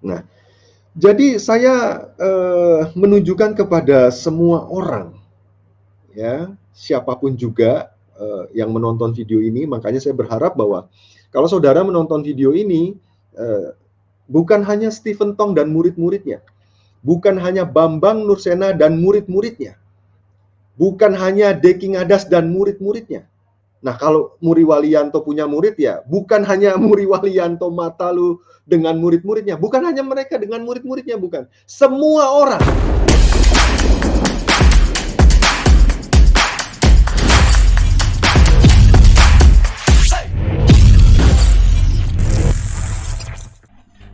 Nah, jadi saya menunjukkan kepada semua orang, ya, siapapun juga yang menonton video ini, makanya saya berharap bahwa kalau saudara menonton video ini, bukan hanya Stephen Tong dan murid-muridnya, bukan hanya Bambang Nursena dan murid-muridnya, bukan hanya Deki Ngadas dan murid-muridnya. Nah, kalau Muri Walianto punya murid, ya bukan hanya Muri Walianto Matalu dengan murid-muridnya, bukan hanya mereka dengan murid-muridnya, bukan. Semua orang.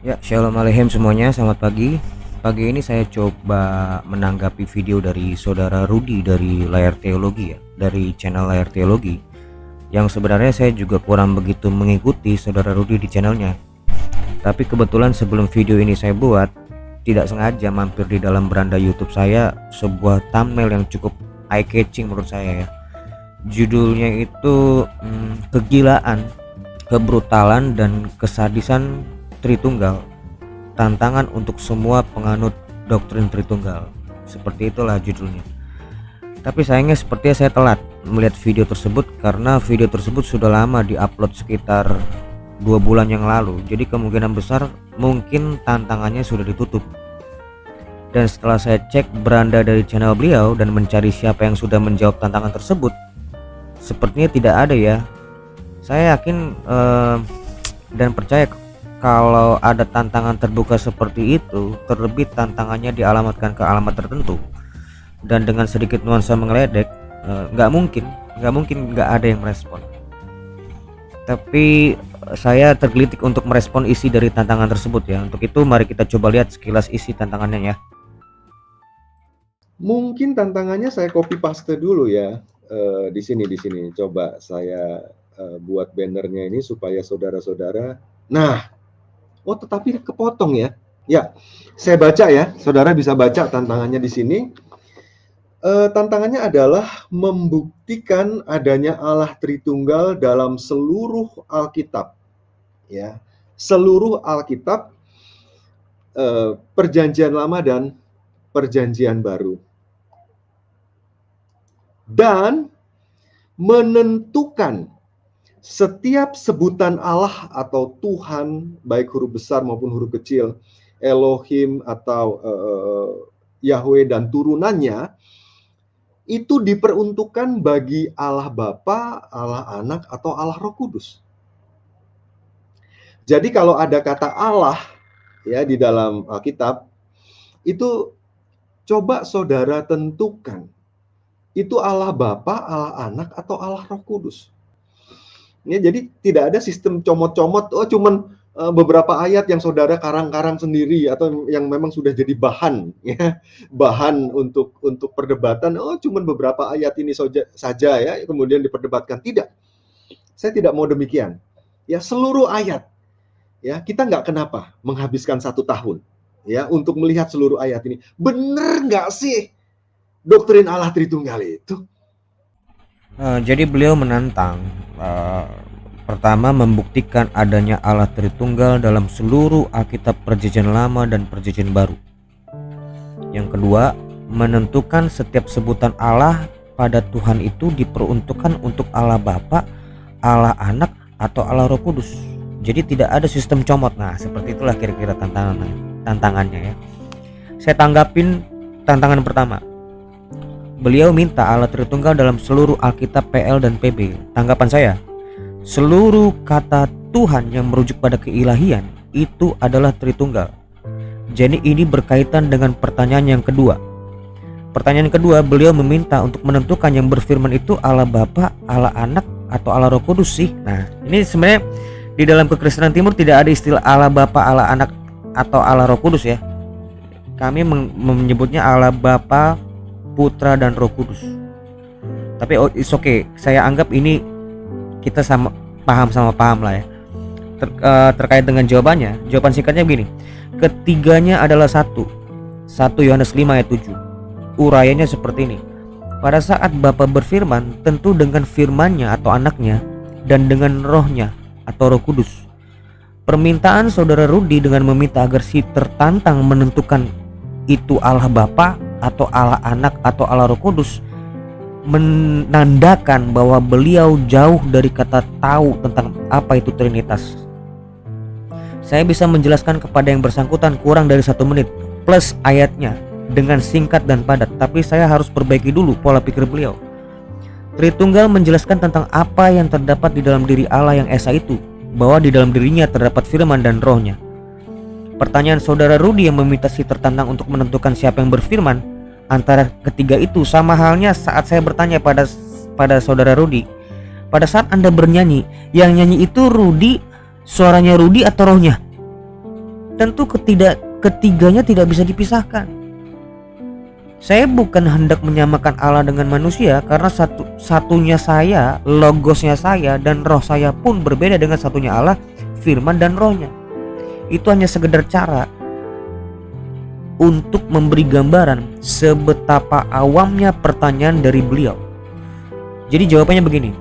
Ya, Shalom Aleichem semuanya, selamat pagi. Pagi ini saya coba menanggapi video dari Saudara Rudi dari Layar Teologi ya, dari channel Layar Teologi. Yang sebenarnya saya juga kurang begitu mengikuti Saudara Rudi di channelnya. Tapi kebetulan sebelum video ini saya buat, tidak sengaja mampir di dalam beranda YouTube saya sebuah thumbnail yang cukup eye catching menurut saya ya. Judulnya itu kegilaan, kebrutalan dan kesadisan Tritunggal, tantangan untuk semua penganut doktrin Tritunggal. Seperti itulah judulnya. Tapi sayangnya sepertinya saya telat melihat video tersebut karena video tersebut sudah lama diupload sekitar 2 bulan yang lalu. Jadi kemungkinan besar mungkin tantangannya sudah ditutup. Dan setelah saya cek beranda dari channel beliau dan mencari siapa yang sudah menjawab tantangan tersebut, sepertinya tidak ada ya. Saya yakin dan percaya kalau ada tantangan terbuka seperti itu, terlebih tantangannya dialamatkan ke alamat tertentu dan dengan sedikit nuansa mengeledek, nggak mungkin nggak ada yang merespon. Tapi saya tergelitik untuk merespon isi dari tantangan tersebut ya. Untuk itu mari kita coba lihat sekilas isi tantangannya ya. Mungkin tantangannya saya copy paste dulu ya. Di sini coba saya buat bannernya ini supaya saudara-saudara. Nah, oh tetapi kepotong ya. Ya, saya baca ya. Saudara bisa baca tantangannya di sini. Tantangannya adalah membuktikan adanya Allah Tritunggal dalam seluruh Alkitab. Ya, seluruh Alkitab, Perjanjian Lama dan Perjanjian Baru. Dan menentukan setiap sebutan Allah atau Tuhan, baik huruf besar maupun huruf kecil, Elohim atau Yahweh dan turunannya, itu diperuntukkan bagi Allah Bapa, Allah Anak, atau Allah Roh Kudus. Jadi kalau ada kata Allah ya di dalam Alkitab, itu coba saudara tentukan, itu Allah Bapa, Allah Anak, atau Allah Roh Kudus. Ya, jadi tidak ada sistem comot-comot, oh cuman beberapa ayat yang saudara karang-karang sendiri atau yang memang sudah jadi bahan ya, bahan untuk perdebatan. Oh cuman beberapa ayat ini saja ya, kemudian diperdebatkan. Tidak, saya tidak mau demikian. Ya seluruh ayat. Ya kita nggak kenapa menghabiskan 1 tahun ya untuk melihat seluruh ayat ini. Bener nggak sih doktrin Allah Tritunggal itu? Jadi beliau menantang pertama membuktikan adanya Allah Tritunggal dalam seluruh Alkitab Perjanjian Lama dan Perjanjian Baru. Yang kedua, menentukan setiap sebutan Allah pada Tuhan itu diperuntukkan untuk Allah Bapa, Allah Anak, atau Allah Roh Kudus. Jadi tidak ada sistem comot. Nah, seperti itulah kira-kira tantangannya ya. Saya tanggapin tantangan pertama. Beliau minta Allah Tritunggal dalam seluruh Alkitab PL dan PB. Tanggapan saya, seluruh kata Tuhan yang merujuk pada keilahian itu adalah Tritunggal. Jadi ini berkaitan dengan pertanyaan yang kedua. Pertanyaan kedua, beliau meminta untuk menentukan yang berfirman itu Allah Bapa, Allah Anak, atau Allah Roh Kudus sih. Nah, ini sebenarnya di dalam kekristenan timur tidak ada istilah Allah Bapa, Allah Anak, atau Allah Roh Kudus ya. Kami menyebutnya Allah Bapa, Putra, dan Roh Kudus. Tapi it's okay, saya anggap ini kita sama paham lah ya. Terkait dengan jawaban singkatnya begini. Ketiganya adalah satu. 1 Yohanes 5 ayat 7. Urayanya seperti ini. Pada saat Bapa berfirman, tentu dengan firman-Nya atau anaknya dan dengan rohnya atau Roh Kudus. Permintaan saudara Rudi dengan meminta agar si tertantang menentukan itu Allah Bapa atau Allah Anak atau Allah Roh Kudus menandakan bahwa beliau jauh dari kata tahu tentang apa itu Trinitas. Saya bisa menjelaskan kepada yang bersangkutan kurang dari 1 menit plus ayatnya dengan singkat dan padat, tapi saya harus perbaiki dulu pola pikir beliau. Tritunggal menjelaskan tentang apa yang terdapat di dalam diri Allah yang Esa itu, bahwa di dalam dirinya terdapat firman dan rohnya. Pertanyaan saudara Rudi yang meminta si tertantang untuk menentukan siapa yang berfirman antara ketiga itu sama halnya saat saya bertanya pada saudara Rudi, pada saat Anda bernyanyi, yang nyanyi itu Rudi, suaranya Rudi atau rohnya? Tentu ketiganya tidak bisa dipisahkan. Saya bukan hendak menyamakan Allah dengan manusia karena satunya saya, logosnya saya, dan roh saya pun berbeda dengan satunya Allah, firman dan rohnya. Itu hanya sekedar cara untuk memberi gambaran sebetapa awamnya pertanyaan dari beliau. Jadi jawabannya begini,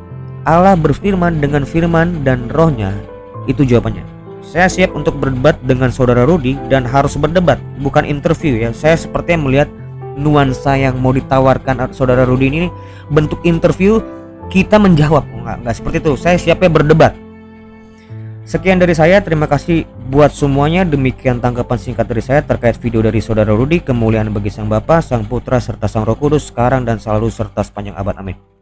Allah berfirman dengan firman dan rohnya, itu jawabannya. Saya siap untuk berdebat dengan saudara Rudi dan harus berdebat, bukan interview ya. Saya sepertinya melihat nuansa yang mau ditawarkan saudara Rudi ini bentuk interview, kita menjawab. Enggak seperti itu. Saya siapnya berdebat. Sekian dari saya, terima kasih buat semuanya. Demikian tanggapan singkat dari saya terkait video dari saudara Rudi. Kemuliaan bagi Sang Bapa, Sang Putra, serta Sang Roh Kudus sekarang dan selalu serta sepanjang abad. Amin.